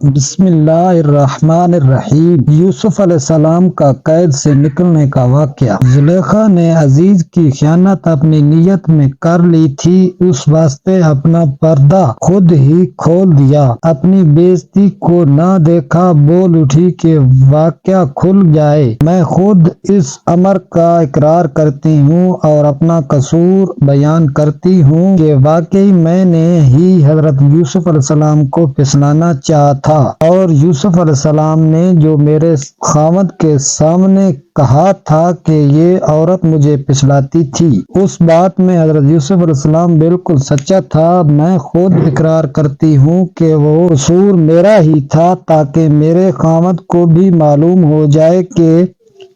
بسم اللہ الرحمن الرحیم۔ یوسف علیہ السلام کا قید سے نکلنے کا واقعہ۔ زلیخا نے عزیز کی خیانت اپنی نیت میں کر لی تھی، اس واسطے اپنا پردہ خود ہی کھول دیا۔ اپنی بے عزتی کو نہ دیکھا، بول اٹھی کہ واقعہ کھل جائے، میں خود اس امر کا اقرار کرتی ہوں اور اپنا قصور بیان کرتی ہوں کہ واقعی میں نے ہی حضرت یوسف علیہ السلام کو پھسلانا چاہا تھا، اور یوسف علیہ السلام نے جو میرے خاوند کے سامنے کہا تھا کہ یہ عورت مجھے پھسلاتی تھی، اس بات میں حضرت یوسف علیہ السلام بالکل سچا تھا۔ میں خود اقرار کرتی ہوں کہ وہ قصور میرا ہی تھا، تاکہ میرے خاوند کو بھی معلوم ہو جائے کہ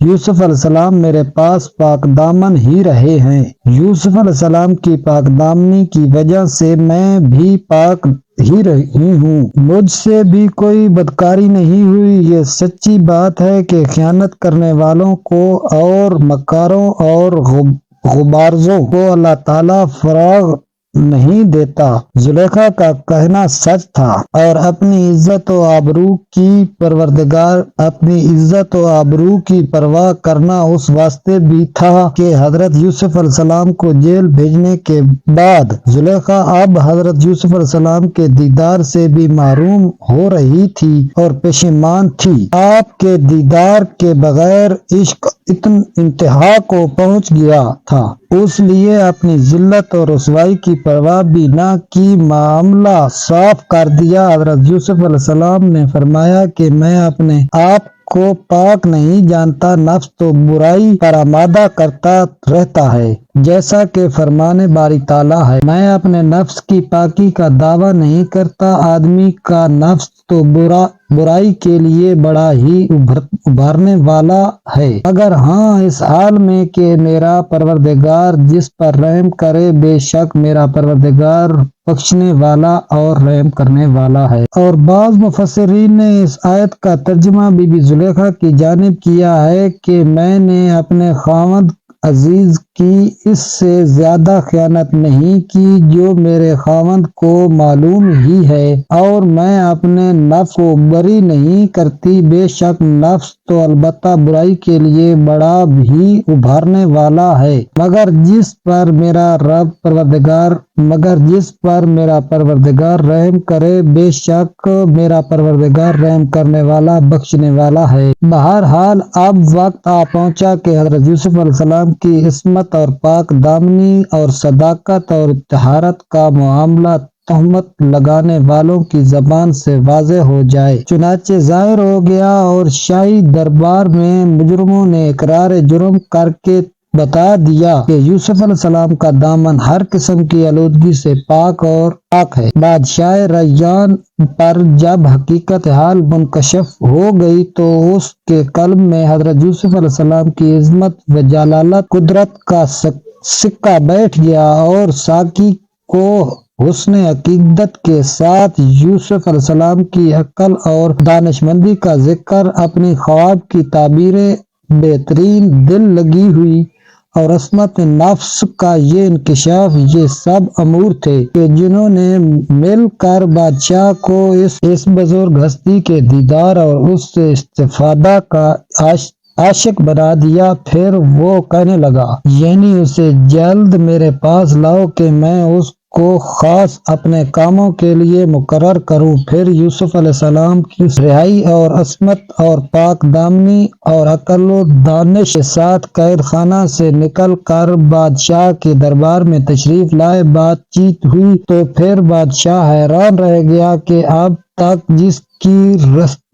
یوسف علیہ السلام میرے پاس پاک دامن ہی رہے ہیں۔ یوسف علیہ السلام کی پاک دامنی کی وجہ سے میں بھی پاک ہی رہی ہوں، مجھ سے بھی کوئی بدکاری نہیں ہوئی۔ یہ سچی بات ہے کہ خیانت کرنے والوں کو اور مکاروں اور غبارزوں کو اللہ تعالیٰ فراغ نہیں دیتا۔ زلیخا کا کہنا سچ تھا، اور اپنی عزت و آبرو کی پرواہ کرنا اس واسطے بھی تھا کہ حضرت یوسف علیہ السلام کو جیل بھیجنے کے بعد زلیخا اب حضرت یوسف علیہ السلام کے دیدار سے بھی محروم ہو رہی تھی اور پشیمان تھی۔ آپ کے دیدار کے بغیر عشق انتہا کو پہنچ گیا تھا، اس لیے اپنی ذلت اور رسوائی کی پرواہ بھی نہ کی، معاملہ صاف کر دیا۔ حضرت یوسف علیہ السلام نے فرمایا کہ میں اپنے آپ کو پاک نہیں جانتا، نفس تو برائی پر آمادہ کرتا رہتا ہے، جیسا کہ فرمان باری تعالیٰ ہے۔ میں اپنے نفس کی پاکی کا دعویٰ نہیں کرتا، آدمی کا نفس تو برائی کے لیے بڑا ہی ابھرنے والا ہے، مگر ہاں اس حال میں کہ میرا پروردگار جس پر رحم کرے، بے شک میرا پروردگار بخشنے والا اور رحم کرنے والا ہے۔ اور بعض مفسرین نے اس آیت کا ترجمہ بی بی زلیخا کی جانب کیا ہے کہ میں نے اپنے خاوند عزیز کی اس سے زیادہ خیانت نہیں کی جو میرے خاوند کو معلوم ہی ہے، اور میں اپنے نفس کو بری نہیں کرتی، بے شک نفس تو البتہ برائی کے لیے بڑا ہی ابھرنے والا ہے، مگر جس پر میرا پروردگار رحم کرے، بے شک میرا پروردگار رحم کرنے والا بخشنے والا ہے۔ بہرحال اب وقت آ پہنچا کہ حضرت یوسف علیہ السلام کی عصمت اور پاک دامنی اور صداقت اور طہارت کا معاملہ تہمت لگانے والوں کی زبان سے واضح ہو جائے۔ چنانچہ ظاہر ہو گیا، اور شاہی دربار میں مجرموں نے اقرار جرم کر کے بتا دیا کہ یوسف علیہ السلام کا دامن ہر قسم کی آلودگی سے پاک ہے۔ بادشاہ ریان پر جب حقیقت حال منکشف ہو گئی تو اس کے قلب میں حضرت یوسف علیہ السلام کی عظمت و جلالت قدرت کا سکہ بیٹھ گیا، اور ساقی کو حسن عقیدت کے ساتھ یوسف علیہ السلام کی عقل اور دانشمندی کا ذکر، اپنی خواب کی تعبیریں، بہترین دل لگی ہوئی اور عصمت نفس کا یہ انکشاف، یہ سب امور تھے کہ جنہوں نے مل کر بادشاہ کو اس بزرگ ہستی کے دیدار اور اس سے استفادہ کا عاشق بنا دیا۔ پھر وہ کہنے لگا، یعنی اسے جلد میرے پاس لاؤ کہ میں اس کو خاص اپنے کاموں کے لیے مقرر کروں۔ پھر یوسف علیہ السلام کی رہائی اور عصمت اور پاک دامنی اور عقل و دانش کے ساتھ قید خانہ سے نکل کر بادشاہ کے دربار میں تشریف لائے۔ بات چیت ہوئی تو پھر بادشاہ حیران رہ گیا کہ اب تک جس کی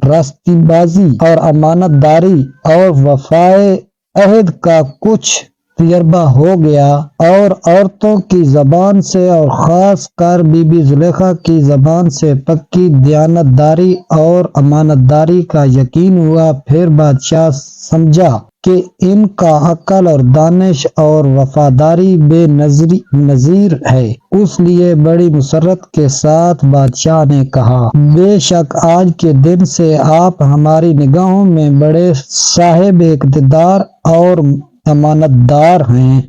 راستی بازی اور امانت داری اور وفائے عہد کا کچھ تجربہ ہو گیا، اور عورتوں کی زبان سے اور خاص کر بی بی زلیخا کی زبان سے پکی دیانت داری اور امانت داری کا یقین ہوا، پھر بادشاہ سمجھا کہ ان کا عقل اور دانش اور وفاداری بے نظیر ہے۔ اس لیے بڑی مسرت کے ساتھ بادشاہ نے کہا، بے شک آج کے دن سے آپ ہماری نگاہوں میں بڑے صاحب اقتدار اور امانت دار ہیں۔